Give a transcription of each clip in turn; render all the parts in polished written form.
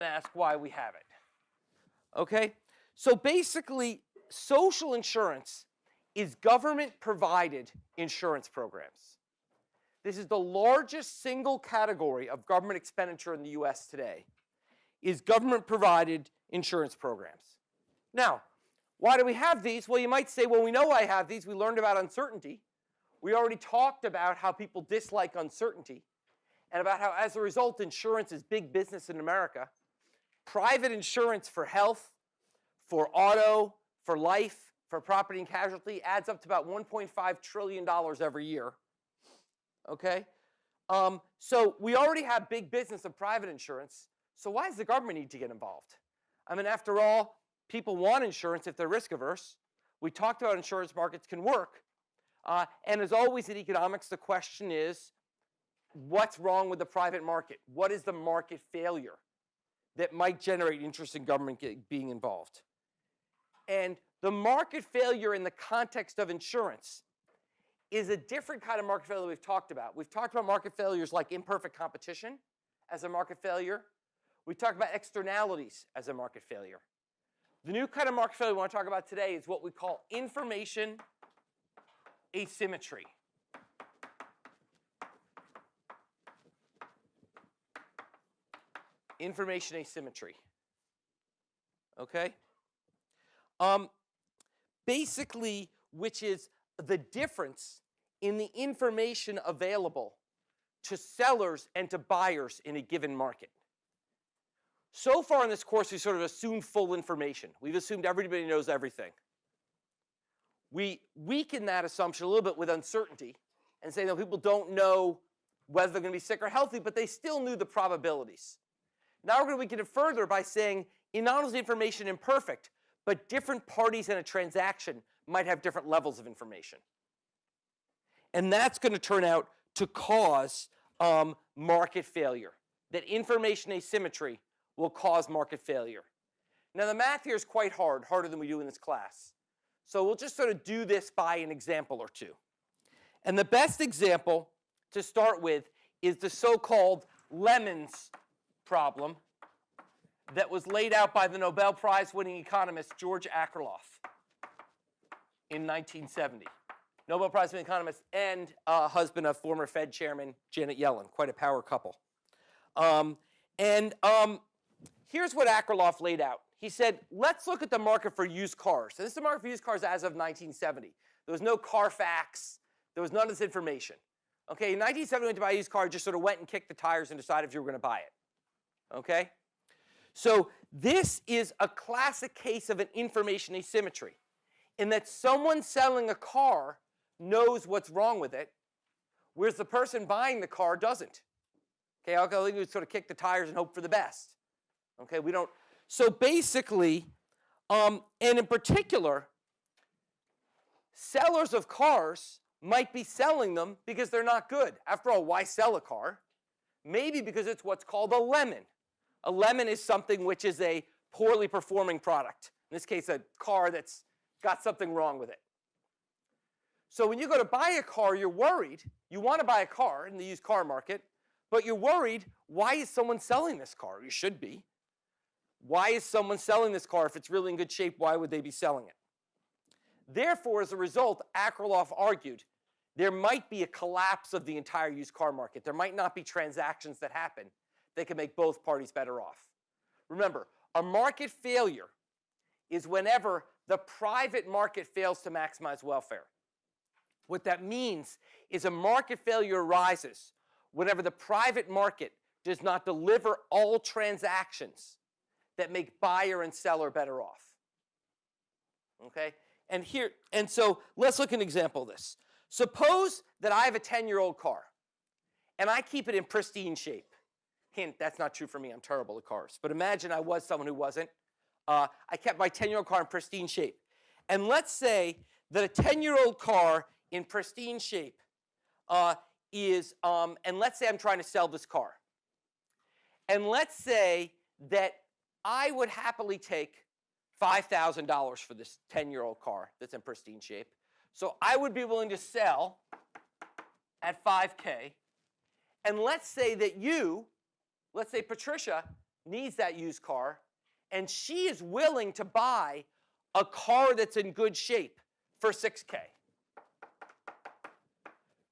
ask why we have it. Okay? So basically, social insurance is government-provided insurance programs. This is the largest single category of government expenditure in the US today, is government-provided insurance programs. Now, why do we have these? Well, you might say, well, we know I have these. We learned about uncertainty. We already talked about how people dislike uncertainty and about how, as a result, insurance is big business in America. Private insurance for health, for auto, for life, for property and casualty adds up to about $1.5 trillion every year. Okay? So we already have big business of private insurance. So why does the government need to get involved? I mean, after all, people want insurance if they're risk averse. We talked about insurance markets can work. And as always in economics, the question is, what's wrong with the private market? What is the market failure that might generate interest in government being involved? And the market failure in the context of insurance is a different kind of market failure we've talked about. We've talked about market failures like imperfect competition as a market failure. We've talked about externalities as a market failure. The new kind of market failure we want to talk about today is what we call information asymmetry. Information asymmetry. Okay? Basically, which is the difference in the information available to sellers and to buyers in a given market. So far in this course, we sort of assumed full information. We've assumed everybody knows everything. We weaken that assumption a little bit with uncertainty and say that people don't know whether they're going to be sick or healthy, but they still knew the probabilities. Now we're going to weaken it further by saying, not only is information imperfect, but different parties in a transaction might have different levels of information. And that's going to turn out to cause market failure. That information asymmetry will cause market failure. Now the math here is quite hard, harder than we do in this class. So we'll just sort of do this by an example or two. And the best example to start with is the so-called lemons problem that was laid out by the Nobel Prize-winning economist George Akerlof in 1970. Nobel Prize-winning economist and husband of former Fed chairman Janet Yellen, quite a power couple. Here's what Akerlof laid out. He said, let's look at the market for used cars. So this is the market for used cars as of 1970. There was no Carfax. There was none of this information. Okay, in 1970, when you went to buy a used car, you just sort of went and kicked the tires and decided if you were going to buy it. Okay? So this is a classic case of an information asymmetry in that someone selling a car knows what's wrong with it, whereas the person buying the car doesn't. Okay, all they do is sort of kick the tires and hope for the best. Okay, we don't. So basically, and in particular, sellers of cars might be selling them because they're not good. After all, why sell a car? Maybe because it's what's called a lemon. A lemon is something which is a poorly performing product. In this case, a car that's got something wrong with it. So when you go to buy a car, you're worried. You want to buy a car in the used car market, but you're worried, why is someone selling this car? You should be. Why is someone selling this car? If it's really in good shape, why would they be selling it? Therefore, as a result, Akerlof argued, there might be a collapse of the entire used car market. There might not be transactions that happen that can make both parties better off. Remember, a market failure is whenever the private market fails to maximize welfare. What that means is a market failure arises whenever the private market does not deliver all transactions that make buyer and seller better off. Okay? And so let's look at an example of this. Suppose that I have a 10-year-old car, and I keep it in pristine shape. Hint, that's not true for me. I'm terrible at cars. But imagine I was someone who wasn't. I kept my 10-year-old car in pristine shape. And let's say that a 10-year-old car in pristine shape and let's say I'm trying to sell this car. And let's say that I would happily take $5,000 for this 10-year-old car that's in pristine shape. So I would be willing to sell at $5K. And let's say that let's say Patricia, needs that used car, and she is willing to buy a car that's in good shape for $6K.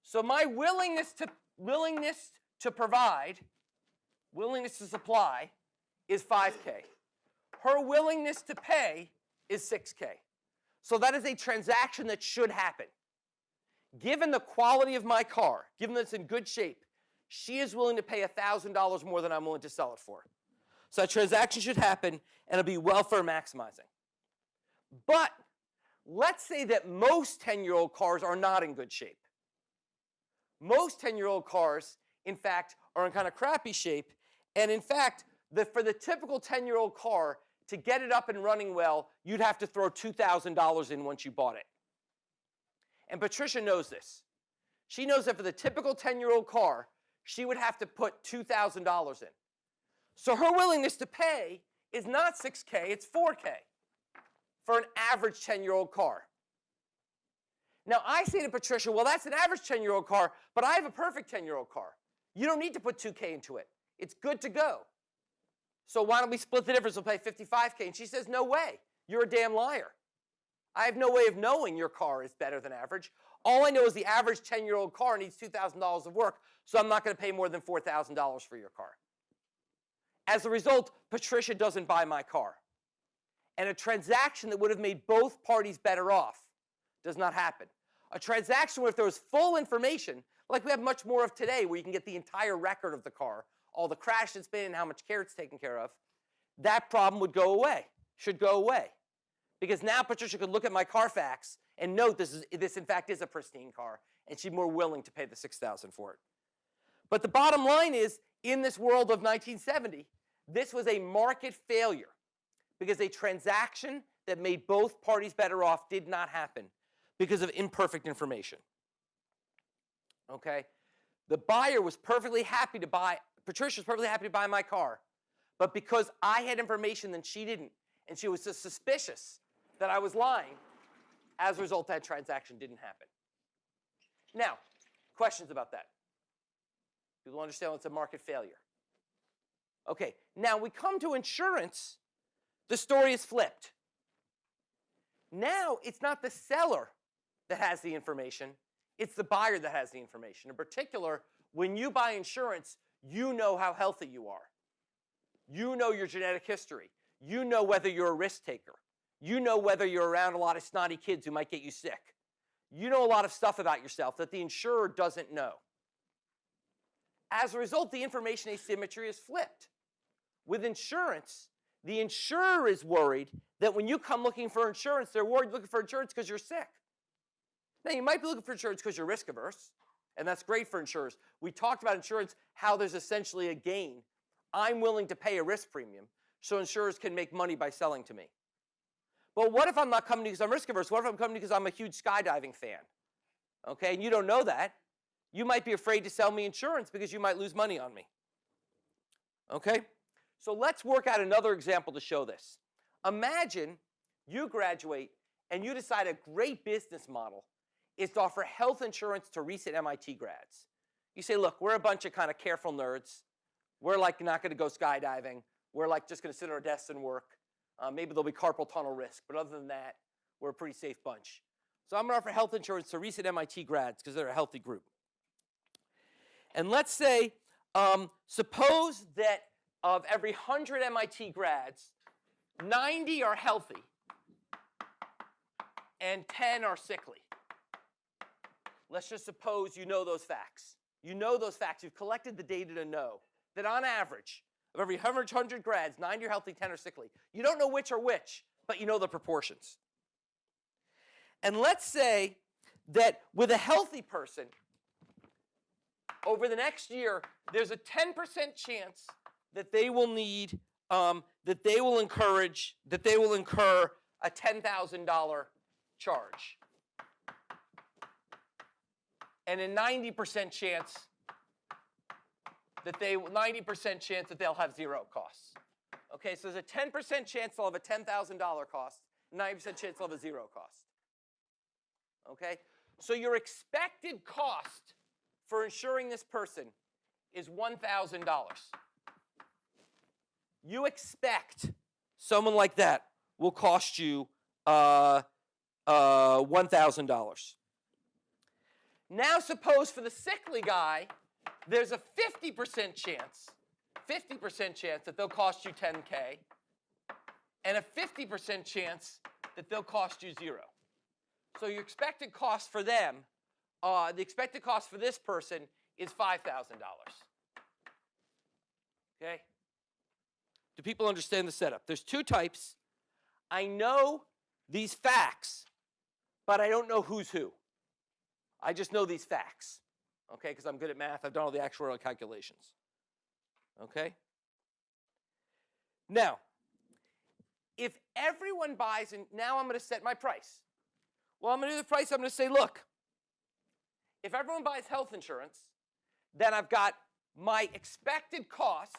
So my willingness to provide, willingness to supply is $5K. Her willingness to pay is $6K. So that is a transaction that should happen. Given the quality of my car, given that it's in good shape, she is willing to pay $1,000 more than I'm willing to sell it for. So that transaction should happen, and it'll be welfare maximizing. But let's say that most 10-year-old cars are not in good shape. Most 10-year-old cars, in fact, are in kind of crappy shape. And in fact, for the typical 10-year-old car, to get it up and running well, you'd have to throw $2,000 in once you bought it. And Patricia knows this. She knows that for the typical 10-year-old car, she would have to put $2,000 in. So her willingness to pay is not $6K, it's $4K for an average 10-year-old car. Now I say to Patricia, well, that's an average 10-year-old car, but I have a perfect 10-year-old car. You don't need to put $2K into it. It's good to go. So why don't we split the difference? We'll pay $55K. And she says, no way. You're a damn liar. I have no way of knowing your car is better than average. All I know is the average 10-year-old car needs $2,000 of work, so I'm not going to pay more than $4,000 for your car. As a result, Patricia doesn't buy my car. And a transaction that would have made both parties better off does not happen. A transaction where if there was full information, like we have much more of today, where you can get the entire record of the car, all the crash it's been in, how much care it's taken care of, that problem would go away, should go away. Because now Patricia could look at my Carfax and note this in fact is a pristine car, and she's more willing to pay the $6,000 for it. But the bottom line is, in this world of 1970, this was a market failure because a transaction that made both parties better off did not happen because of imperfect information. Okay? The buyer was perfectly happy to buy, Patricia was perfectly happy to buy my car, but because I had information that she didn't, and she was so suspicious that I was lying, as a result, that transaction didn't happen. Now, questions about that? People understand what's a market failure. Okay, now we come to insurance, the story is flipped. Now, it's not the seller that has the information, it's the buyer that has the information. In particular, when you buy insurance, you know how healthy you are. You know your genetic history. You know whether you're a risk taker. You know whether you're around a lot of snotty kids who might get you sick. You know a lot of stuff about yourself that the insurer doesn't know. As a result, the information asymmetry is flipped. With insurance, the insurer is worried that when you come looking for insurance, they're worried looking for insurance because you're sick. Now, you might be looking for insurance because you're risk averse, and that's great for insurers. We talked about insurance, how there's essentially a gain. I'm willing to pay a risk premium so insurers can make money by selling to me. But what if I'm not coming because I'm risk averse? What if I'm coming because I'm a huge skydiving fan? Okay, and you don't know that. You might be afraid to sell me insurance because you might lose money on me. Okay? So let's work out another example to show this. Imagine you graduate and you decide a great business model is to offer health insurance to recent MIT grads. You say, look, we're a bunch of kind of careful nerds. We're like not going to go skydiving. We're like just going to sit at our desks and work. Maybe there'll be carpal tunnel risk, but other than that, we're a pretty safe bunch. So I'm going to offer health insurance to recent MIT grads because they're a healthy group. And let's say, suppose that of every 100 MIT grads, 90 are healthy and 10 are sickly. Let's just suppose you know those facts. You know those facts. You've collected the data to know that on average, of every 100 grads, 90 are healthy, 10 are sickly. You don't know which are which, but you know the proportions. And let's say that with a healthy person, over the next year, there's a 10% chance that they will need, that they will incur a $10,000 charge. And a 90% chance that they'll have zero costs. Okay, so there's a 10% chance they'll have a $10,000 cost, 90% chance they'll have a zero cost. Okay, so your expected cost for insuring this person is $1,000. you expect someone like that will cost you $1,000. Now suppose for the sickly guy, there's a 50% chance that they'll cost you $10K, and a 50% chance that they'll cost you $0. So your expected cost for them, the expected cost for this person is $5,000. Okay? Do people understand the setup? There's two types. I know these facts, but I don't know who's who. I just know these facts, okay, because I'm good at math. I've done all the actuarial calculations, okay? Now, if everyone buys, and now I'm going to set my price. Well, I'm going to do the price. I'm going to say, look, if everyone buys health insurance, then I've got my expected cost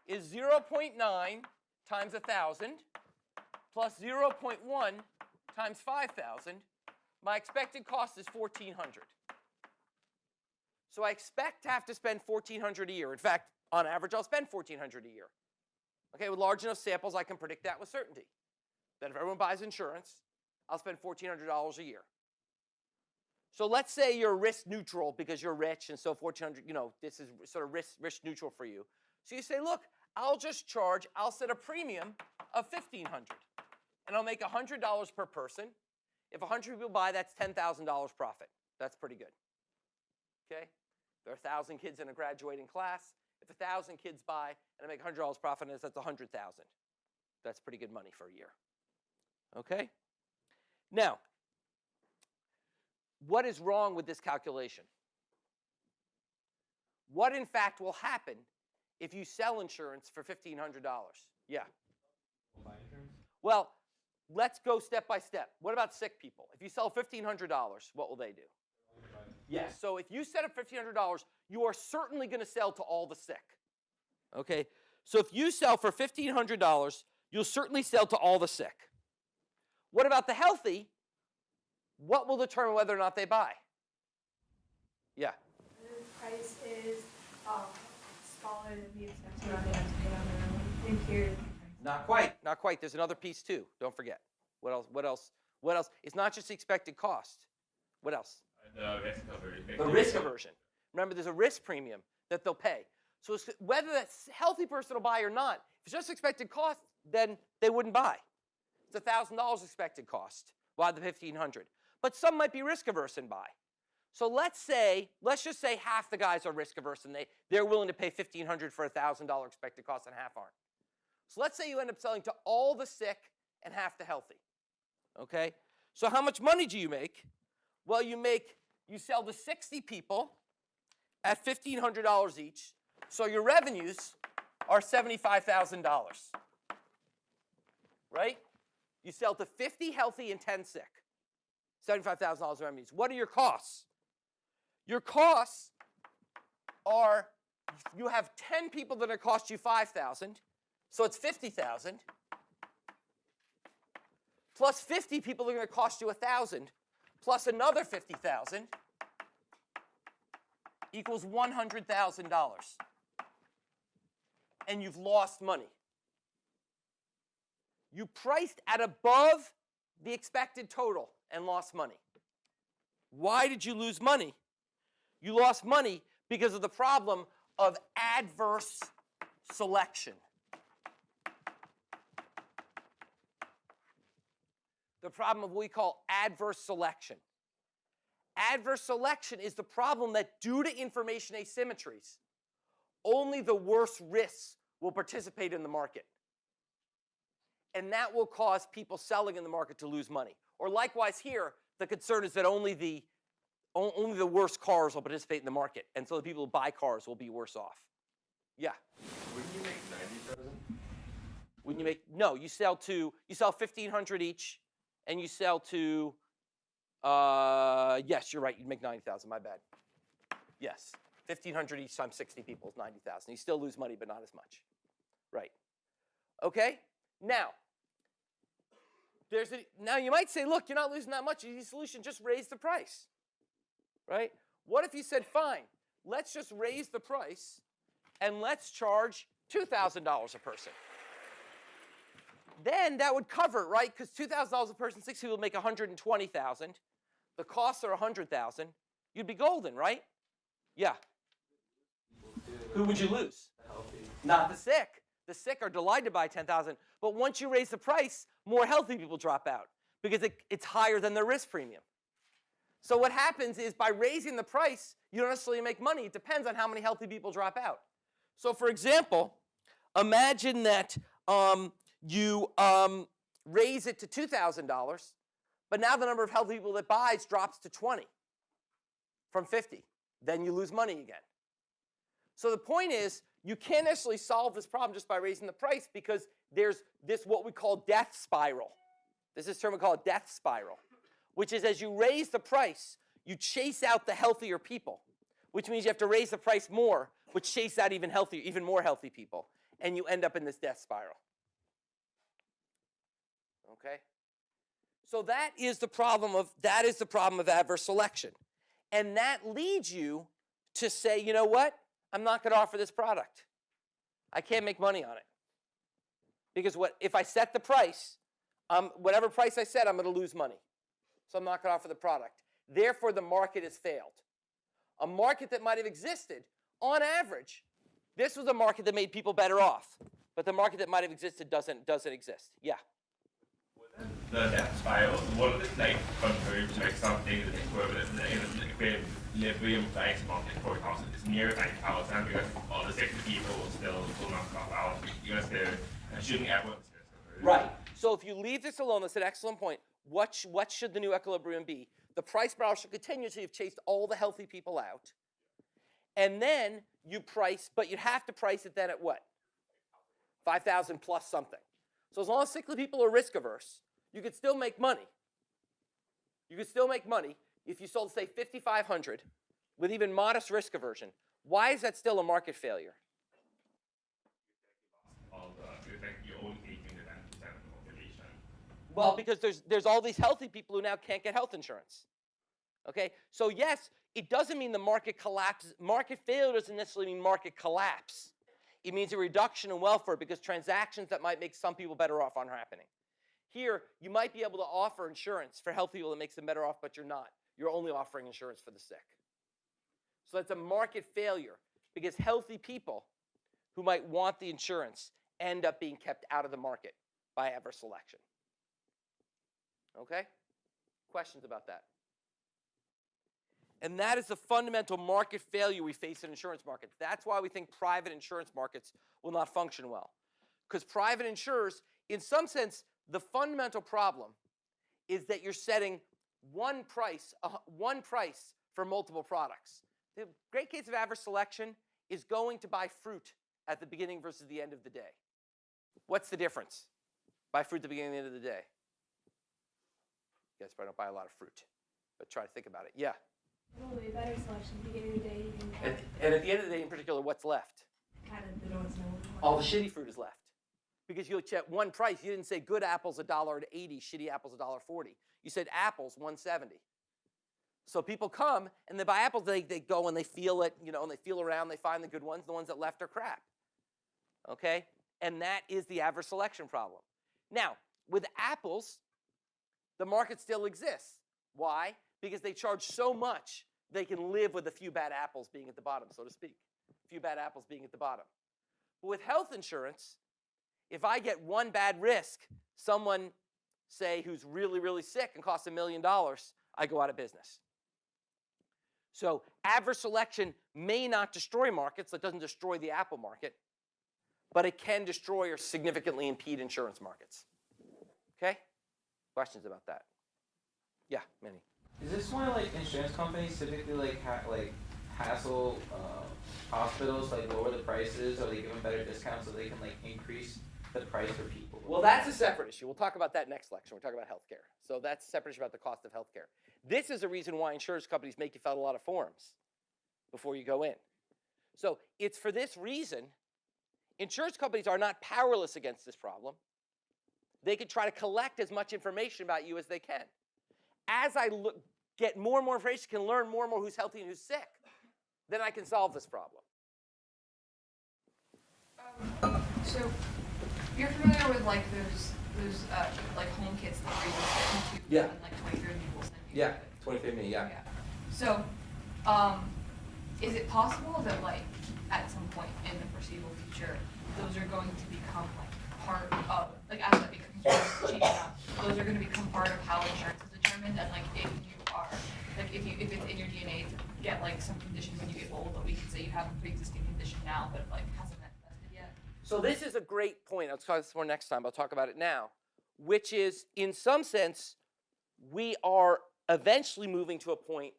is 0.9 times 1,000 plus 0.1 times 5,000. My expected cost is $1,400. So I expect to have to spend $1,400 a year. In fact, on average, I'll spend $1,400 a year. Okay, with large enough samples, I can predict that with certainty. That if everyone buys insurance, I'll spend $1,400 a year. So let's say you're risk neutral because you're rich, and so $1,400, this is sort of risk neutral for you. So you say, look, I'll set a premium of $1,500, and I'll make $100 per person. If 100 people buy, that's $10,000 profit. That's pretty good. Okay? There are 1,000 kids in a graduating class. If 1,000 kids buy and I make $100 profit, that's $100,000. That's pretty good money for a year. Okay? Now, what is wrong with this calculation? What, in fact, will happen if you sell insurance for $1,500? Yeah. Buy insurance? Well, let's go step by step. What about sick people? If you sell $1,500, what will they do? Yes. So if you set up $1,500, you are certainly going to sell to all the sick. Okay? So if you sell for $1,500, you'll certainly sell to all the sick. What about the healthy? What will determine whether or not they buy? Yeah. The price is smaller than the expected amount they have to pay on their own. Inferior. Not quite. Not quite. There's another piece too. Don't forget. What else? What else? What else? It's not just the expected cost. What else? The risk aversion. The risk aversion. Remember, there's a risk premium that they'll pay. So it's whether that healthy person will buy or not, if it's just expected cost, then they wouldn't buy. It's $1,000 expected cost. Why the $1,500? But some might be risk averse and buy. So let's just say half the guys are risk averse and they're willing to pay $1,500 for $1,000 expected cost and half aren't. So let's say you end up selling to all the sick and half the healthy. Okay? So how much money do you make? Well, you sell to 60 people at $1,500 each. So your revenues are $75,000. Right? You sell to 50 healthy and 10 sick. $75,000 in revenues. What are your costs? Your costs are, you have 10 people that are going to cost you $5,000, so it's $50,000, plus 50 people that are going to cost you $1,000, plus another $50,000, equals $100,000. And you've lost money. You priced at above the expected total and lost money. Why did you lose money? You lost money because of the problem of adverse selection. The problem of what we call adverse selection. Adverse selection is the problem that due to information asymmetries, only the worst risks will participate in the market. And that will cause people selling in the market to lose money. Or likewise here, the concern is that only the worst cars will participate in the market, and so the people who buy cars will be worse off. Yeah? Wouldn't you make 90,000? When you make, no, you sell 1,500 each, and you sell to, yes, you're right, you'd make 90,000, my bad. Yes, 1,500 each times 60 people is 90,000. You still lose money, but not as much. Right. Okay? Now, now you might say, look, you're not losing that much. Easy solution, just raise the price. Right? What if you said, fine, let's just raise the price and let's charge $2,000 a person. Then that would cover it, right? Because $2,000 a person, 6 people make $120,000. The costs are $100,000. You'd be golden, right? Yeah. Who would you lose? Not the sick. The sick are delighted to buy 10,000. But once you raise the price, more healthy people drop out because it's higher than their risk premium. So what happens is by raising the price, you don't necessarily make money. It depends on how many healthy people drop out. So for example, imagine that you raise it to $2,000, but now the number of healthy people that buys drops to 20 from 50. Then you lose money again. So the point is, you can't necessarily solve this problem just by raising the price because there's this what we call death spiral. This is a term we call a death spiral, which is as you raise the price, you chase out the healthier people, which means you have to raise the price more, which chase out even more healthy people, and you end up in this death spiral. Okay? So that is the problem of adverse selection. And that leads you to say, you know what? I'm not going to offer this product. I can't make money on it. Because if I set the price, whatever price I set, I'm going to lose money. So I'm not going to offer the product. Therefore, the market has failed. A market that might have existed, on average, this was a market that made people better off. But the market that might have existed doesn't exist. Yeah. The death spiral, what is it like compared to like something that's equivalent in the equilibrium price market, for example, it's near 9,000 because all the 60 people will not drop out because they're shooting everyone. Right. So if you leave this alone, that's an excellent point. What should the new equilibrium be? The price spiral should continue until you've chased all the healthy people out. And then you price, but you'd have to price it then at what? 5,000 plus something. So as long as sickly people are risk averse, you could still make money. You could still make money if you sold, say, 5,500 with even modest risk aversion. Why is that still a market failure? Well, because there's all these healthy people who now can't get health insurance. Okay? So yes, it doesn't mean the market collapses. Market failure doesn't necessarily mean market collapse. It means a reduction in welfare because transactions that might make some people better off aren't happening. Here, you might be able to offer insurance for healthy people that makes them better off, but you're not. You're only offering insurance for the sick. So that's a market failure because healthy people who might want the insurance end up being kept out of the market by adverse selection. Okay? Questions about that? And that is the fundamental market failure we face in insurance markets. That's why we think private insurance markets will not function well. Because private insurers, in some sense, the fundamental problem is that you're setting one price for multiple products. The great case of adverse selection is going to buy fruit at the beginning versus the end of the day. What's the difference? Buy fruit at the beginning and the end of the day. You guys probably don't buy a lot of fruit, but try to think about it. Yeah? Probably a better selection at the beginning of the day. And at the end of the day in particular, what's left? Kind of the ones All the shitty fruit is left. Because you looked at one price. You didn't say good apples $1.80, shitty apples $1.40. You said apples $1.70. So people come and they buy apples. They go and they feel it, and they feel around. They find the good ones. The ones that left are crap. Okay? And that is the adverse selection problem. Now, with apples, the market still exists. Why? Because they charge so much they can live with a few bad apples being at the bottom, so to speak. A few bad apples being at the bottom. But with health insurance, if I get one bad risk, someone, say, who's really, really sick and costs $1 million, I go out of business. So adverse selection may not destroy markets. It doesn't destroy the apple market. But it can destroy or significantly impede insurance markets. Okay? Questions about that? Yeah, Manny. Is this why insurance companies typically hassle hospitals, lower the prices, or they give them better discounts so they can increase the price for people? Well, that's a separate issue. We'll talk about that next lecture. We're talking about healthcare. So that's a separate issue about the cost of healthcare. This is a reason why insurance companies make you fill out a lot of forms before you go in. So it's for this reason, insurance companies are not powerless against this problem. They can try to collect as much information about you as they can. As I get more and more information, can learn more and more who's healthy and who's sick, then I can solve this problem. So you're familiar with like those like home kits that where you just get into Yeah. and like 23 people send you. Yeah, 23andMe, yeah. So, is it possible that like at some point in the foreseeable future, those are going to become like part of like as that becomes more cheap enough, those are going to become part of how insurance is determined, and like if you are like if it's in your DNA to get like some condition when you get old, but we can say you have a pre-existing condition now, but like hasn't manifested yet. So this is a great point. I'll talk this more next time. I'll talk about it now, which is in some sense, we are eventually moving to a point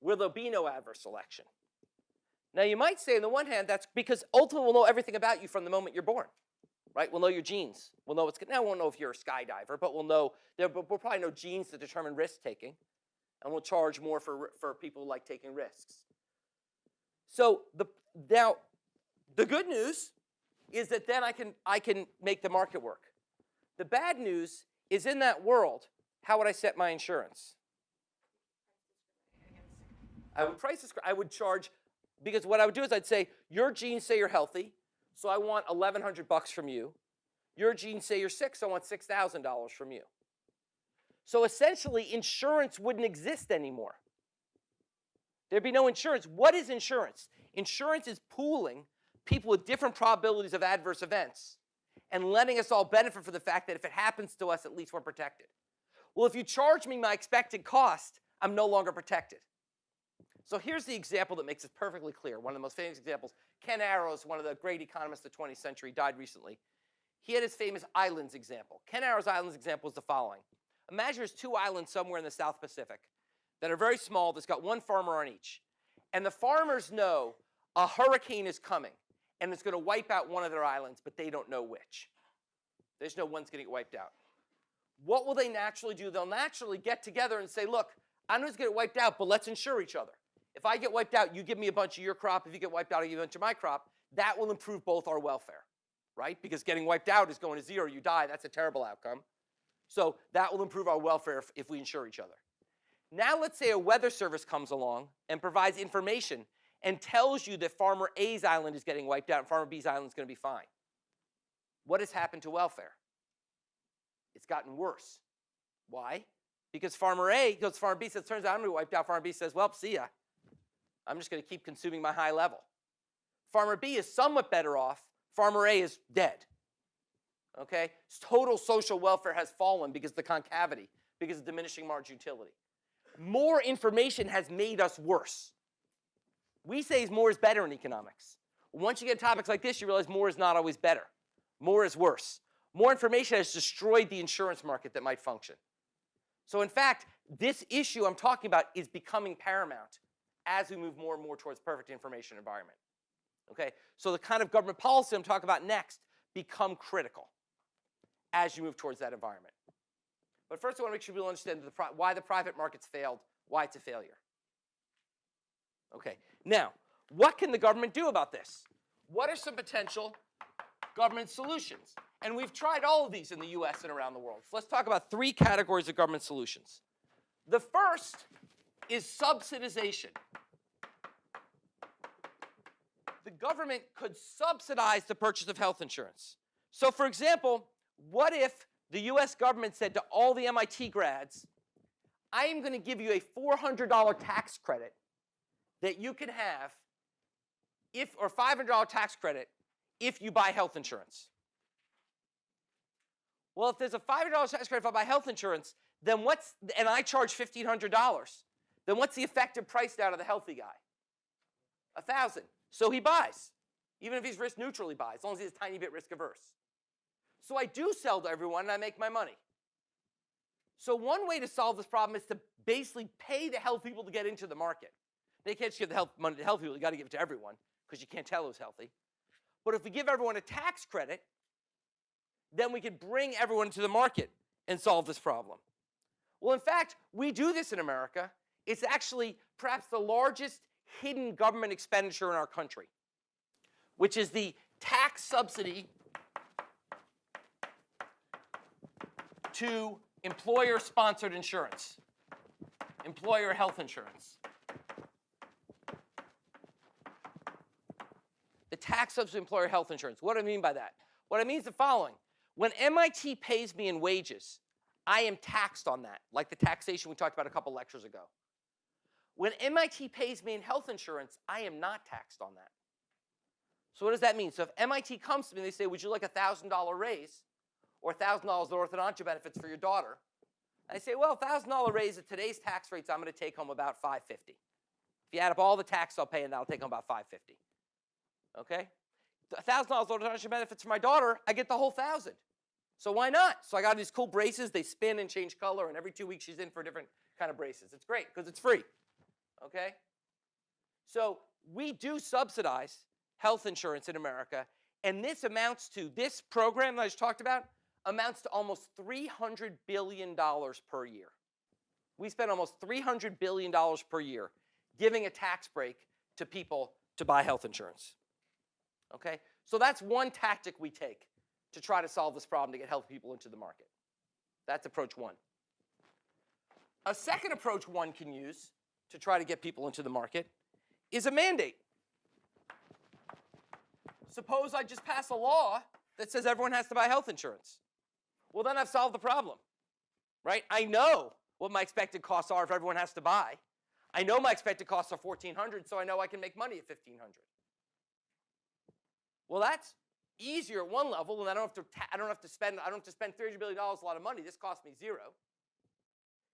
where there'll be no adverse selection. Now you might say on the one hand, that's because ultimately we'll know everything about you from the moment you're born, right? We'll know your genes. We'll know what's, now we won't know if you're a skydiver, but we'll know, we'll probably know genes to determine risk taking, and we'll charge more for people who like taking risks. So now the good news is that then I can make the market work. The bad news is in that world, how would I set my insurance? I would price this, I would charge, because what I would do is I'd say, your genes say you're healthy, so I want $1,100 from you. Your genes say you're sick, so I want $6,000 from you. So essentially, insurance wouldn't exist anymore. There'd be no insurance. What is insurance? Insurance is pooling people with different probabilities of adverse events and letting us all benefit from the fact that if it happens to us, at least we're protected. Well, if you charge me my expected cost, I'm no longer protected. So here's the example that makes it perfectly clear. One of the most famous examples. Ken Arrows, one of the great economists of the 20th century, died recently. He had his famous islands example. Ken Arrows' islands example is the following. Imagine there's two islands somewhere in the South Pacific that are very small. There's got one farmer on each. And the farmers know a hurricane is coming, and it's going to wipe out one of their islands, but they don't know which. They just know one's going to get wiped out. What will they naturally do? They'll naturally get together and say, look, I know it's going to get wiped out, but let's insure each other. If I get wiped out, you give me a bunch of your crop. If you get wiped out, I give you a bunch of my crop. That will improve both our welfare, right? Because getting wiped out is going to zero. You die. That's a terrible outcome. So that will improve our welfare if we insure each other. Now let's say a weather service comes along and provides information and tells you that Farmer A's island is getting wiped out and Farmer B's island is going to be fine. What has happened to welfare? It's gotten worse. Why? Because Farmer A goes to Farmer B, says, turns out I'm going to be wiped out. Farmer B says, well, see ya. I'm just going to keep consuming my high level. Farmer B is somewhat better off. Farmer A is dead. Okay? Total social welfare has fallen because of the concavity, because of diminishing marginal utility. More information has made us worse. We say more is better in economics. Once you get topics like this, you realize more is not always better. More is worse. More information has destroyed the insurance market that might function. So in fact, this issue I'm talking about is becoming paramount as we move more and more towards perfect information environment. Okay? So the kind of government policy I'm talking about next become critical as you move towards that environment. But first I want to make sure people understand why the private markets failed, why it's a failure. Okay, now, what can the government do about this? What are some potential government solutions? And we've tried all of these in the US and around the world. So let's talk about three categories of government solutions. The first is subsidization. The government could subsidize the purchase of health insurance. So for example, what if the US government said to all the MIT grads, I am going to give you a $400 tax credit that you can have or $500 tax credit if you buy health insurance. Well, if there's a $500 tax credit if I buy health insurance, then and I charge $1,500, then what's the effective price down to the healthy guy? $1,000. So he buys. Even if he's risk neutral, he buys, as long as he's a tiny bit risk averse. So I do sell to everyone and I make my money. So one way to solve this problem is to basically pay the health people to get into the market. They can't just give the money to health people, you got to give it to everyone because you can't tell who's healthy. But if we give everyone a tax credit, then we could bring everyone to the market and solve this problem. Well, in fact, we do this in America. It's actually perhaps the largest hidden government expenditure in our country, which is the tax subsidy to employer-sponsored insurance, employer health insurance. The tax subsidy to employer health insurance. What do I mean by that? What it means is the following. When MIT pays me in wages, I am taxed on that, like the taxation we talked about a couple lectures ago. When MIT pays me in health insurance, I am not taxed on that. So what does that mean? So if MIT comes to me and they say, would you like a $1,000 raise or $1,000 in orthodontia benefits for your daughter? I say, well, $1,000 raise at today's tax rates, I'm going to take home about $550. If you add up all the tax I'll pay, and that'll take home about $550. Okay? $1,000 orthodontia benefits for my daughter, I get the whole $1,000. So why not? So I got these cool braces. They spin and change color, and every 2 weeks she's in for a different kind of braces. It's great because it's free. Okay? So we do subsidize health insurance in America, and this amounts to, this program that I just talked about, amounts to almost $300 billion per year. We spend almost $300 billion per year giving a tax break to people to buy health insurance. Okay? So that's one tactic we take to try to solve this problem to get healthy people into the market. That's approach one. A second approach one can use to try to get people into the market is a mandate. Suppose I just pass a law that says everyone has to buy health insurance. Well, then I've solved the problem, right? I know what my expected costs are if everyone has to buy. I know my expected costs are $1,400, so I know I can make money at $1,500. Well, that's easier at one level, and I don't have to spend $300 billion, a lot of money. This costs me $0.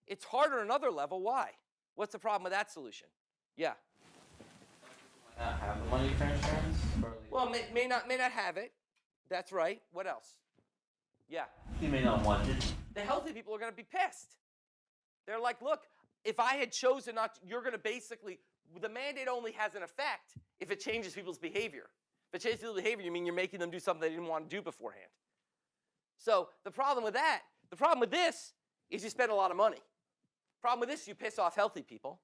It's harder at another level. Why? What's the problem with that solution? Yeah. Not have the money for insurance? Well, may not have it. That's right. What else? Yeah. He may not want it. The healthy people are going to be pissed. They're like, look, if I had chosen not to, you're going to basically, the mandate only has an effect if it changes people's behavior. If it changes people's behavior, you mean you're making them do something they didn't want to do beforehand. So the problem with that, the problem with this is you spend a lot of money. Problem with this, you piss off healthy people.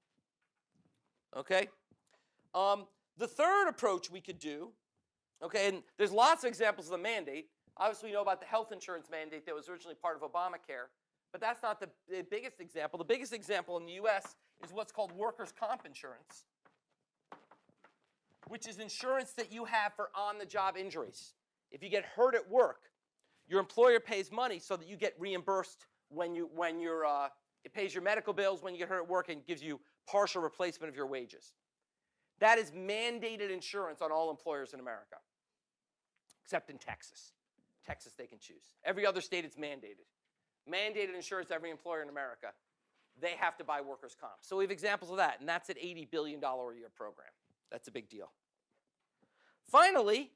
Okay? The third approach we could do, okay, and there's lots of examples of the mandate. Obviously, we know about the health insurance mandate that was originally part of Obamacare, but that's not the biggest example. The biggest example in the US is what's called workers' comp insurance, which is insurance that you have for on-the-job injuries. If you get hurt at work, your employer pays money so that you get reimbursed it pays your medical bills when you get hurt at work and gives you partial replacement of your wages. That is mandated insurance on all employers in America, except in Texas. Texas, they can choose. Every other state, it's mandated. Mandated insurance, every employer in America, they have to buy workers' comp. So we have examples of that, and that's an $80 billion a year program. That's a big deal. Finally,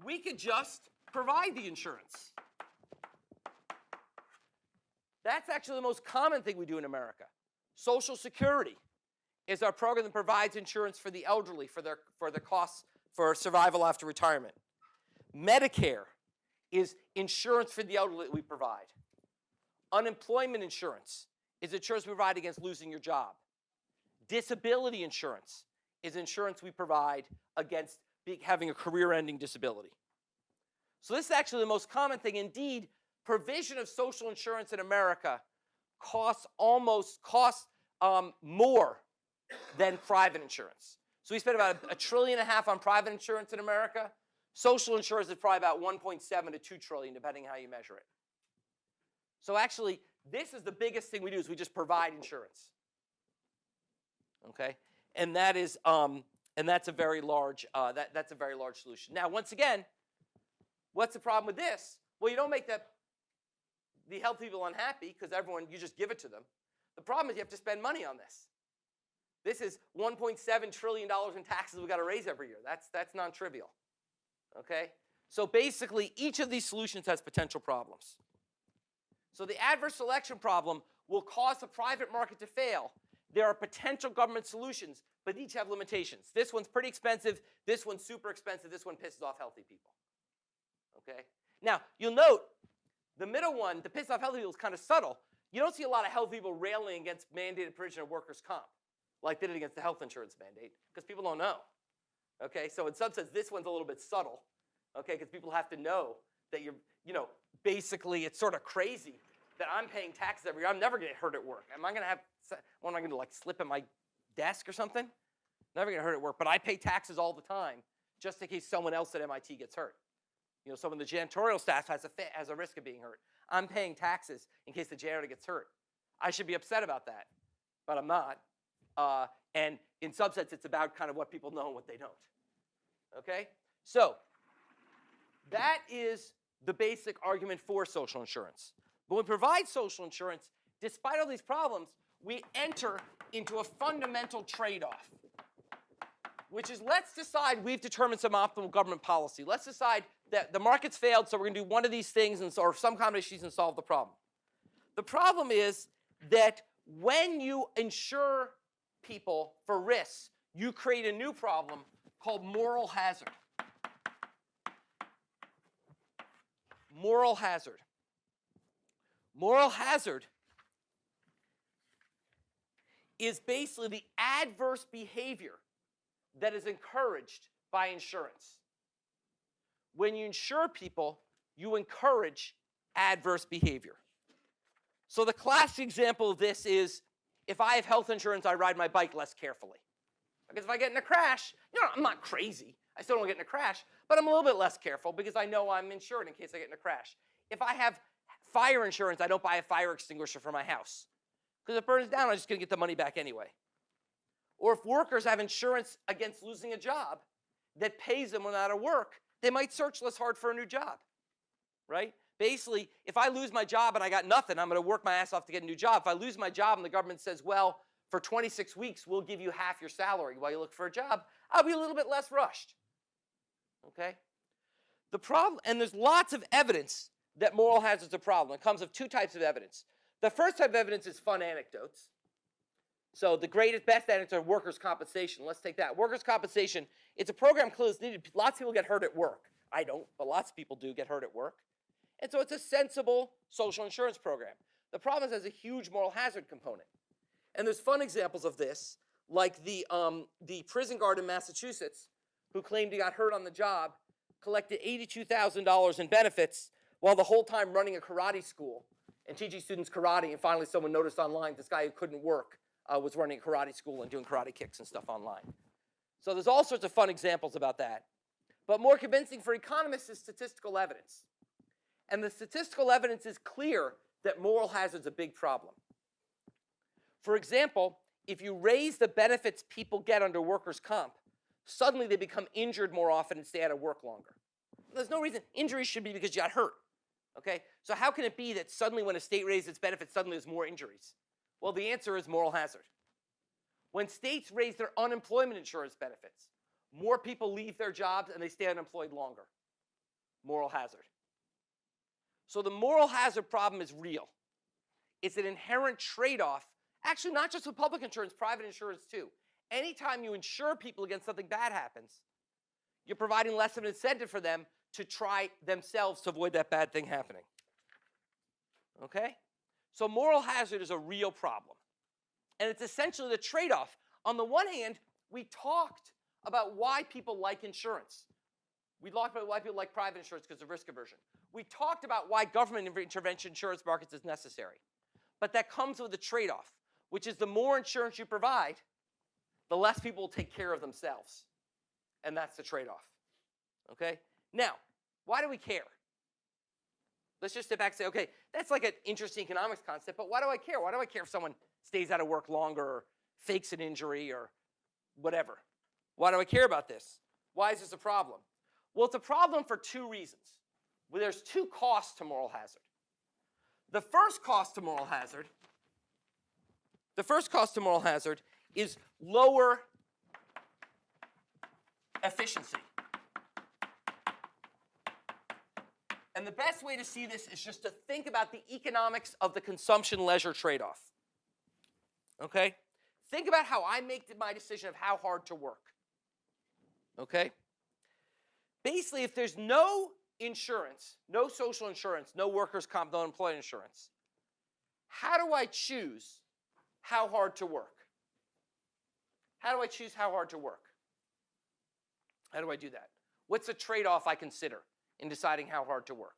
we could just provide the insurance. That's actually the most common thing we do in America. Social Security is our program that provides insurance for the elderly for the costs for survival after retirement. Medicare is insurance for the elderly that we provide. Unemployment insurance is insurance we provide against losing your job. Disability insurance is insurance we provide against having a career-ending disability. So this is actually the most common thing. Indeed, provision of social insurance in America costs more than private insurance. So we spend about $1.5 trillion on private insurance in America. Social insurance is probably about 1.7 to $2 trillion, depending how you measure it. So actually, this is the biggest thing we do is we just provide insurance. Okay, and that is that's a very large that's a very large solution. Now, once again, what's the problem with this? Well, you don't make the healthy people unhappy because you just give it to them. The problem is you have to spend money on this. This is $1.7 trillion in taxes we've got to raise every year. That's non-trivial. Okay? So basically, each of these solutions has potential problems. So the adverse selection problem will cause the private market to fail. There are potential government solutions, but each have limitations. This one's pretty expensive. This one's super expensive. This one pisses off healthy people. Okay? Now, you'll note the middle one, the piss off healthy people, is kind of subtle. You don't see a lot of healthy people railing against mandated provision of workers' comp, like they did against the health insurance mandate, because people don't know. Okay, so in some sense, this one's a little bit subtle, okay, because people have to know that basically it's sort of crazy that I'm paying taxes every year. I'm never going to get hurt at work. Am I going to like slip at my desk or something? Never going to hurt at work, but I pay taxes all the time just in case someone else at MIT gets hurt. Some of the janitorial staff has a risk of being hurt. I'm paying taxes in case the janitor gets hurt. I should be upset about that, but I'm not. And in some sense, it's about kind of what people know and what they don't. Okay? So that is the basic argument for social insurance. But when we provide social insurance, despite all these problems, we enter into a fundamental trade-off, which is let's decide we've determined some optimal government policy. Let's decide that the market's failed, so we're going to do one of these things or some combination and solve the problem. The problem is that when you insure people for risks, you create a new problem called moral hazard. Moral hazard. Moral hazard is basically the adverse behavior that is encouraged by insurance. When you insure people, you encourage adverse behavior. So the classic example of this is if I have health insurance, I ride my bike less carefully. Because if I get in a crash, I'm not crazy. I still don't get in a crash, but I'm a little bit less careful because I know I'm insured in case I get in a crash. If I have fire insurance, I don't buy a fire extinguisher for my house. Because if it burns down, I'm just going to get the money back anyway. Or if workers have insurance against losing a job that pays them when they're out of work, they might search less hard for a new job, right? Basically, if I lose my job and I got nothing, I'm going to work my ass off to get a new job. If I lose my job and the government says, well, for 26 weeks, we'll give you half your salary while you look for a job, I'll be a little bit less rushed, okay? The problem, and there's lots of evidence that moral hazard is a problem. It comes of two types of evidence. The first type of evidence is fun anecdotes. So the best anecdote are workers' compensation. Let's take that. Workers' compensation, it's a program clearly needed. Lots of people get hurt at work. I don't, but lots of people do get hurt at work. And so it's a sensible social insurance program. The problem is it has a huge moral hazard component. And there's fun examples of this, like the prison guard in Massachusetts who claimed he got hurt on the job, collected $82,000 in benefits while the whole time running a karate school and teaching students karate, and finally someone noticed online this guy who couldn't work was running a karate school and doing karate kicks and stuff online. So there's all sorts of fun examples about that. But more convincing for economists is statistical evidence. And the statistical evidence is clear that moral hazard is a big problem. For example, if you raise the benefits people get under workers' comp, suddenly they become injured more often and stay out of work longer. There's no reason. Injuries should be because you got hurt. Okay? So how can it be that suddenly when a state raises its benefits, suddenly there's more injuries? Well, the answer is moral hazard. When states raise their unemployment insurance benefits, more people leave their jobs and they stay unemployed longer. Moral hazard. So the moral hazard problem is real. It's an inherent trade-off, actually not just with public insurance, private insurance too. Anytime you insure people against something bad happens, you're providing less of an incentive for them to try themselves to avoid that bad thing happening. Okay? So moral hazard is a real problem. And it's essentially the trade-off. On the one hand, we talked about why people like insurance. We talked about why people like private insurance because of risk aversion. We talked about why government intervention insurance markets is necessary. But that comes with a trade-off, which is the more insurance you provide, the less people will take care of themselves. And that's the trade-off. Okay? Now, why do we care? Let's just step back and say, okay, that's like an interesting economics concept, but why do I care? Why do I care if someone stays out of work longer or fakes an injury or whatever? Why do I care about this? Why is this a problem? Well, it's a problem for two reasons. Well, there's two costs to moral hazard. The first cost to moral hazard is lower efficiency. And the best way to see this is just to think about the economics of the consumption-leisure trade-off. Okay? Think about how I make my decision of how hard to work. Okay? Basically, if there's no insurance, no social insurance, no workers' comp, no employee insurance, how do I choose how hard to work? How do I choose how hard to work? How do I do that? What's the trade-off I consider in deciding how hard to work?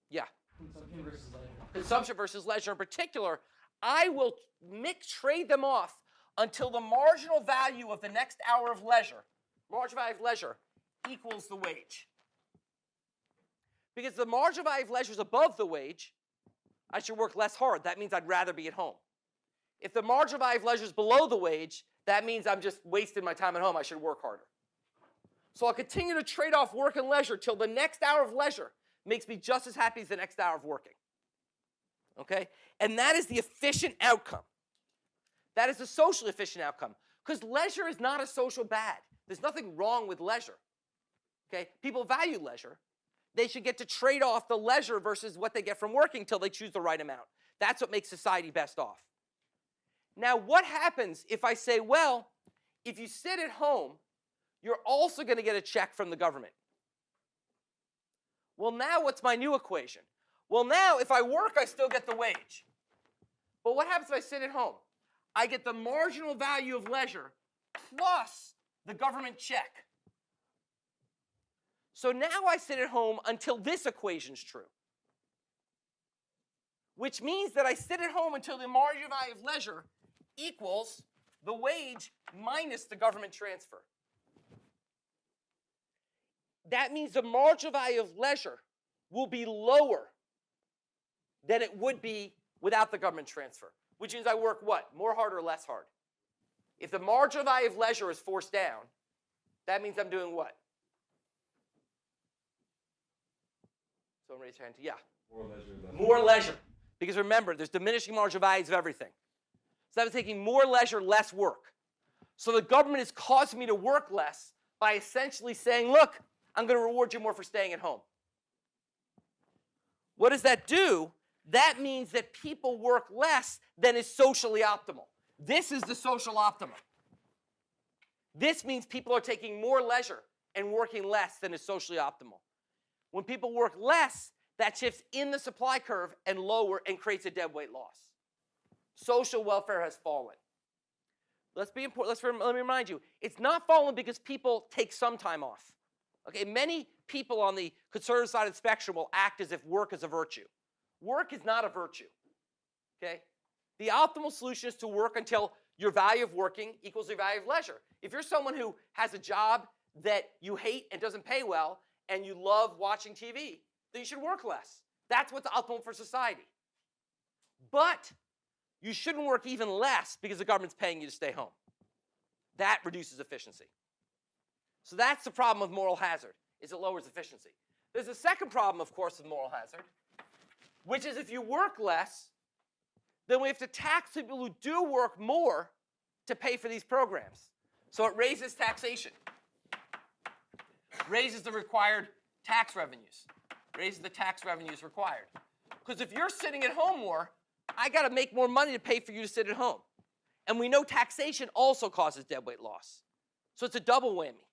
Yeah. Consumption versus leisure. Consumption versus leisure. In particular, I will trade them off until the marginal value of the next hour of leisure, equals the wage. Because the marginal value of leisure is above the wage, I should work less hard. That means I'd rather be at home. If the marginal value of leisure is below the wage, that means I'm just wasting my time at home. I should work harder. So I'll continue to trade off work and leisure till the next hour of leisure makes me just as happy as the next hour of working. Okay? And that is the efficient outcome. That is the socially efficient outcome. Because leisure is not a social bad. There's nothing wrong with leisure. Okay? People value leisure. They should get to trade off the leisure versus what they get from working till they choose the right amount. That's what makes society best off. Now, what happens if I say, well, if you sit at home, you're also going to get a check from the government? Well, now what's my new equation? Well, now if I work, I still get the wage. But what happens if I sit at home? I get the marginal value of leisure plus the government check. So now I sit at home until this equation's true. Which means that I sit at home until the marginal value of leisure equals the wage minus the government transfer. That means the marginal value of leisure will be lower than it would be without the government transfer. Which means I work what? More hard or less hard? If the marginal value of leisure is forced down, that means I'm doing what? Someone raise their hand. Yeah. More leisure. More leisure. Because remember, there's diminishing marginal values of everything. So I'm taking more leisure, less work. So the government is causing me to work less by essentially saying, look, I'm going to reward you more for staying at home. What does that do? That means that people work less than is socially optimal. This is the social optimum. This means people are taking more leisure and working less than is socially optimal. When people work less, that shifts in the supply curve and lower and creates a deadweight loss. Social welfare has fallen. Let me remind you, it's not fallen because people take some time off. Okay, many people on the conservative side of the spectrum will act as if work is a virtue. Work is not a virtue. Okay? The optimal solution is to work until your value of working equals your value of leisure. If you're someone who has a job that you hate and doesn't pay well, and you love watching TV, then you should work less. That's what's optimal for society. But you shouldn't work even less because the government's paying you to stay home. That reduces efficiency. So that's the problem with moral hazard, is it lowers efficiency. There's a second problem, of course, with moral hazard, which is if you work less, then we have to tax people who do work more to pay for these programs. So it raises taxation. Raises the required tax revenues. Raises the tax revenues required. Because if you're sitting at home more, I got to make more money to pay for you to sit at home. And we know taxation also causes deadweight loss. So it's a double whammy.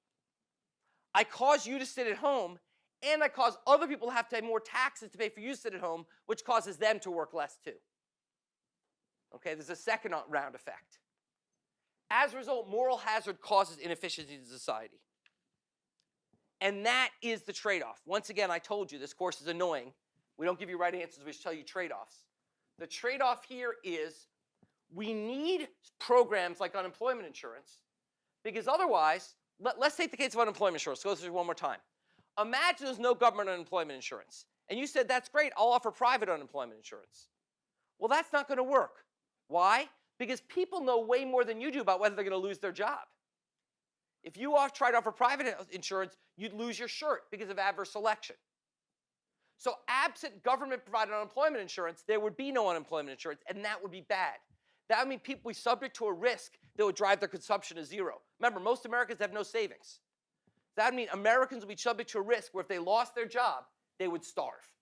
I cause you to sit at home, and I cause other people to have to pay more taxes to pay for you to sit at home, which causes them to work less too. Okay, there's a second round effect. As a result, moral hazard causes inefficiency in society. And that is the trade-off. Once again, I told you this course is annoying. We don't give you right answers, we just tell you trade-offs. The trade-off here is we need programs like unemployment insurance because otherwise, let's take the case of unemployment insurance. Let's go through it one more time. Imagine there's no government unemployment insurance. And you said, that's great, I'll offer private unemployment insurance. Well, that's not going to work. Why? Because people know way more than you do about whether they're going to lose their job. If you try to offer private insurance, you'd lose your shirt because of adverse selection. So absent government-provided unemployment insurance, there would be no unemployment insurance, and that would be bad. That would mean people would be subject to a risk that would drive their consumption to zero. Remember, most Americans have no savings. That would mean Americans would be subject to a risk where if they lost their job, they would starve.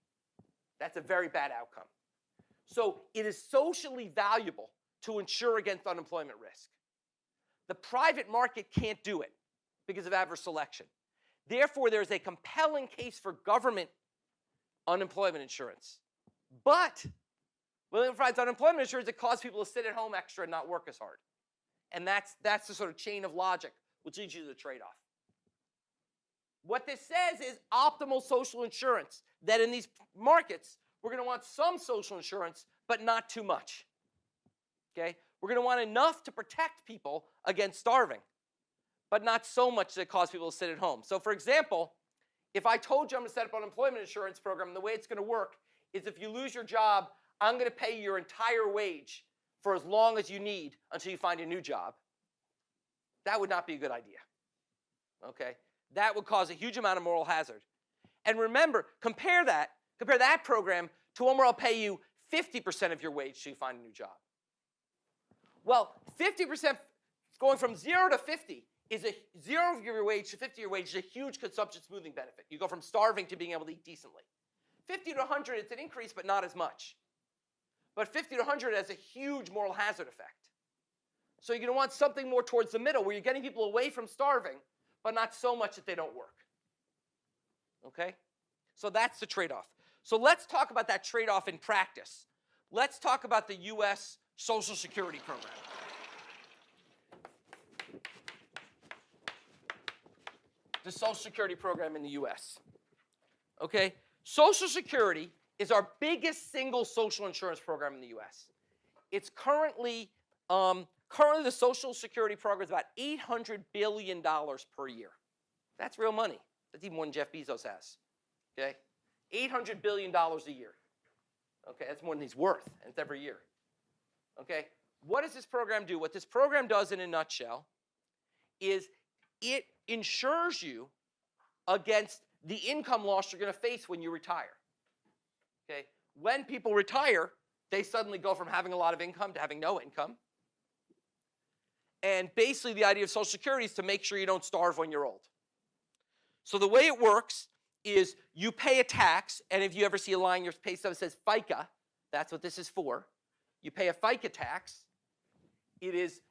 That's a very bad outcome. So it is socially valuable to insure against unemployment risk. The private market can't do it because of adverse selection. Therefore, there's a compelling case for government unemployment insurance. But when it provides unemployment insurance, it causes people to sit at home extra and not work as hard. And that's the sort of chain of logic which leads you to the trade-off. What this says is optimal social insurance, that in these markets, we're going to want some social insurance, but not too much. Okay? We're going to want enough to protect people against starving, but not so much that it causes people to sit at home. So for example, if I told you I'm going to set up an unemployment insurance program, and the way it's going to work is if you lose your job, I'm going to pay you your entire wage for as long as you need until you find a new job, that would not be a good idea. Okay? That would cause a huge amount of moral hazard. And remember, compare that program to one where I'll pay you 50% of your wage till you find a new job. Well, 50% going from 0 to 50 is a 0 of your wage to 50 of your wage is a huge consumption smoothing benefit. You go from starving to being able to eat decently. 50 to 100, it's an increase, but not as much. But 50 to 100 has a huge moral hazard effect. So you're going to want something more towards the middle where you're getting people away from starving, but not so much that they don't work. Okay? So that's the trade-off. So let's talk about that trade-off in practice. Let's talk about the U.S. Social Security program. The Social Security program in the U.S. Okay? Social Security is our biggest single social insurance program in the U.S. It's currently the Social Security program is about $800 billion per year. That's real money. That's even more than Jeff Bezos has. Okay? $800 billion a year. Okay, that's more than he's worth, and it's every year. Okay? What does this program do? What this program does in a nutshell is it insures you against the income loss you're going to face when you retire. Okay? When people retire, they suddenly go from having a lot of income to having no income. And basically the idea of Social Security is to make sure you don't starve when you're old. So the way it works is you pay a tax, and if you ever see a line in your pay stub that says FICA, that's what this is for. You pay a FICA tax. It is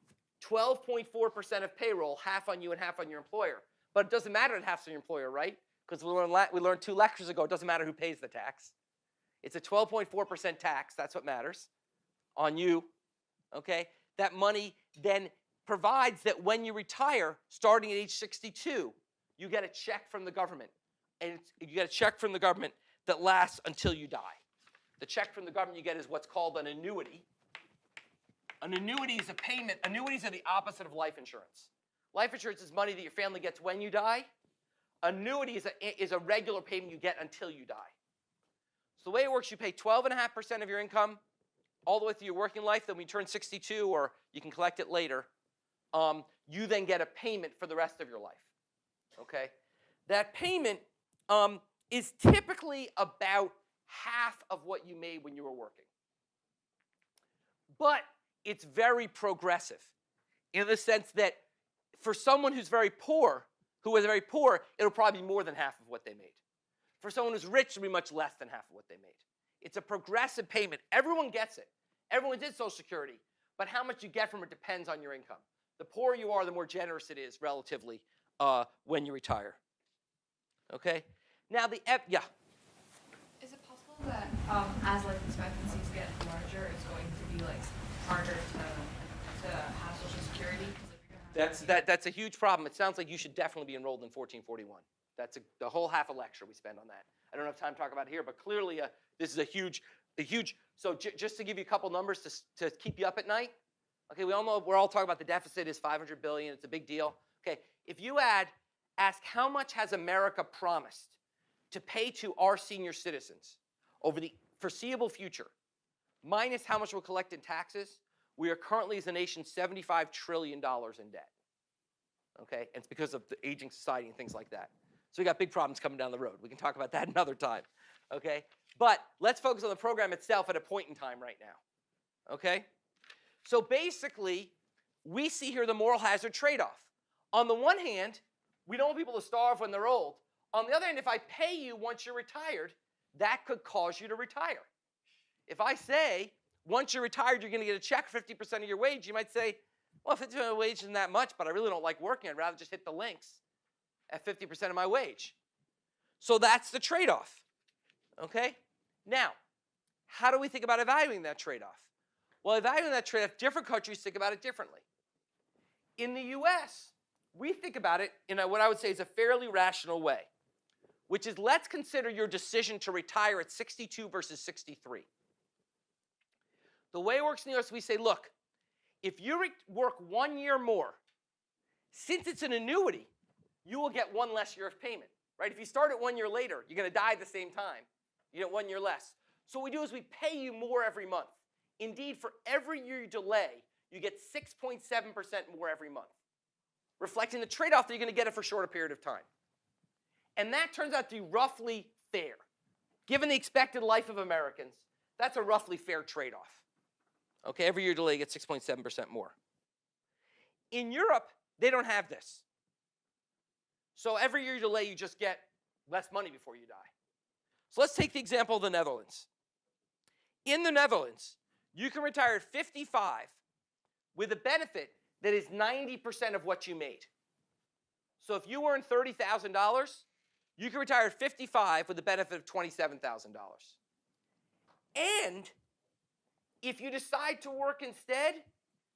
12.4% of payroll, half on you and half on your employer. But it doesn't matter that half's on your employer, right? Because we learned 2 lectures ago, it doesn't matter who pays the tax. It's a 12.4% tax, that's what matters, on you, okay? That money then provides that when you retire, starting at age 62, you get a check from the government. And you get a check from the government that lasts until you die. The check from the government you get is what's called an annuity. An annuity is a payment. Annuities are the opposite of life insurance. Life insurance is money that your family gets when you die. Annuity is a regular payment you get until you die. So the way it works, you pay 12.5% of your income all the way through your working life. Then when you turn 62, or you can collect it later, you then get a payment for the rest of your life. Okay? That payment is typically about half of what you made when you were working. But it's very progressive in the sense that for someone who's very poor, it'll probably be more than half of what they made. For someone who's rich, it'll be much less than half of what they made. It's a progressive payment. Everyone gets it. Everyone did Social Security, but how much you get from it depends on your income. The poorer you are, the more generous it is relatively when you retire. Okay? Now yeah. Is it possible that as life expectancies get larger, it's going to be like harder to have Social Security? That's a huge problem. It sounds like you should definitely be enrolled in 1441. That's the whole half a lecture we spend on that. I don't have time to talk about it here, but clearly this is a huge. So just to give you a couple numbers to keep you up at night. Okay, we all know we're all talking about the deficit is $500 billion. It's a big deal. Okay, if you ask how much has America promised to pay to our senior citizens over the foreseeable future, minus how much we'll collect in taxes, we are currently as a nation $75 trillion in debt. Okay, and it's because of the aging society and things like that. So we got big problems coming down the road. We can talk about that another time. Okay, but let's focus on the program itself at a point in time right now. Okay, so basically, we see here the moral hazard trade-off. On the one hand, we don't want people to starve when they're old. On the other hand, if I pay you once you're retired, that could cause you to retire. If I say, once you're retired, you're going to get a check for 50% of your wage, you might say, well, 50% of my wage isn't that much, but I really don't like working. I'd rather just hit the links at 50% of my wage. So that's the trade-off. Okay? Now, how do we think about evaluating that trade-off? Well, evaluating that trade-off, different countries think about it differently. In the US, we think about it in what I would say is a fairly rational way, which is let's consider your decision to retire at 62 versus 63. The way it works in the US, we say, look, if you work 1 year more Since it's an annuity, you will get one less year of payment, right? If you start it 1 year later, you're going to die at the same time. You get 1 year less. So what we do is we pay you more every month. Indeed, for every year you delay, you get 6.7% more every month, reflecting the trade-off that you're going to get it for a shorter period of time. And that turns out to be roughly fair. Given the expected life of Americans, that's a roughly fair trade-off. Okay, every year delay, you get 6.7% more. In Europe, they don't have this. So every year you delay, you just get less money before you die. So let's take the example of the Netherlands. In the Netherlands, you can retire at 55 with a benefit that is 90% of what you made. So if you earn $30,000, you can retire at 55 with a benefit of $27,000. And if you decide to work instead,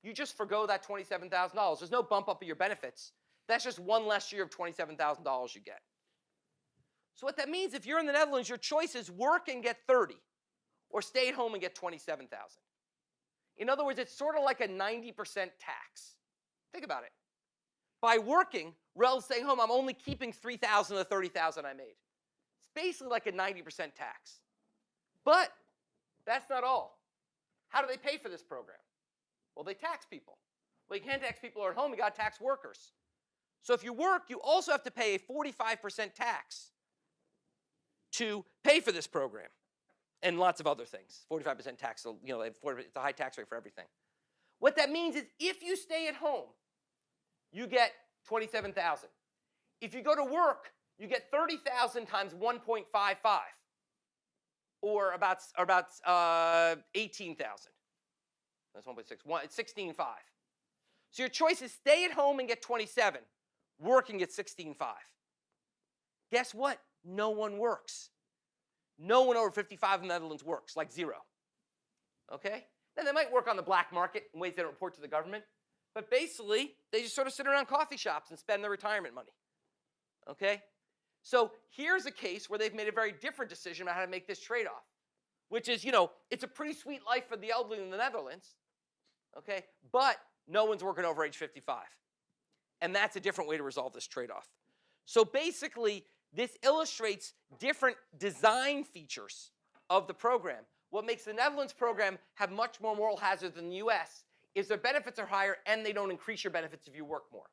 you just forgo that $27,000. There's no bump up of your benefits. That's just one less year of $27,000 you get. So what that means, if you're in the Netherlands, your choice is work and get 30, or stay at home and get 27,000. In other words, it's sort of like a 90% tax. Think about it. By working, relative to staying home, I'm only keeping 3,000 of the 30,000 I made. It's basically like a 90% tax. But that's not all. How do they pay for this program? Well, they tax people. Well, you can't tax people who are at home. You got to tax workers. So if you work, you also have to pay a 45% tax to pay for this program, and lots of other things. 45% tax, so, you know, it's a high tax rate for everything. What that means is if you stay at home, you get 27,000. If you go to work, you get 30,000 times 1.55, or about 18,000. That's 1.6. It's 16.5. So your choice is stay at home and get 27, work and get 16.5. Guess what? No one works. No one over 55 in the Netherlands works, like zero. Okay? Then they might work on the black market in ways they don't report to the government, but basically, they just sort of sit around coffee shops and spend their retirement money. Okay? So here's a case where they've made a very different decision about how to make this trade-off, which is, you know, it's a pretty sweet life for the elderly in the Netherlands, okay? But no one's working over age 55. And that's a different way to resolve this trade-off. So basically, this illustrates different design features of the program. What makes the Netherlands program have much more moral hazard than the US is their benefits are higher and they don't increase your benefits if you work more.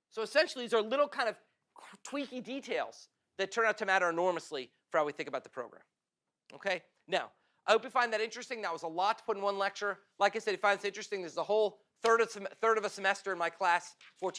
So essentially, these are little kind of tweaky details that turn out to matter enormously for how we think about the program. Okay? Now, I hope you find that interesting. That was a lot to put in one lecture. Like I said, if you find this interesting, this is a whole third of a semester in my class, 14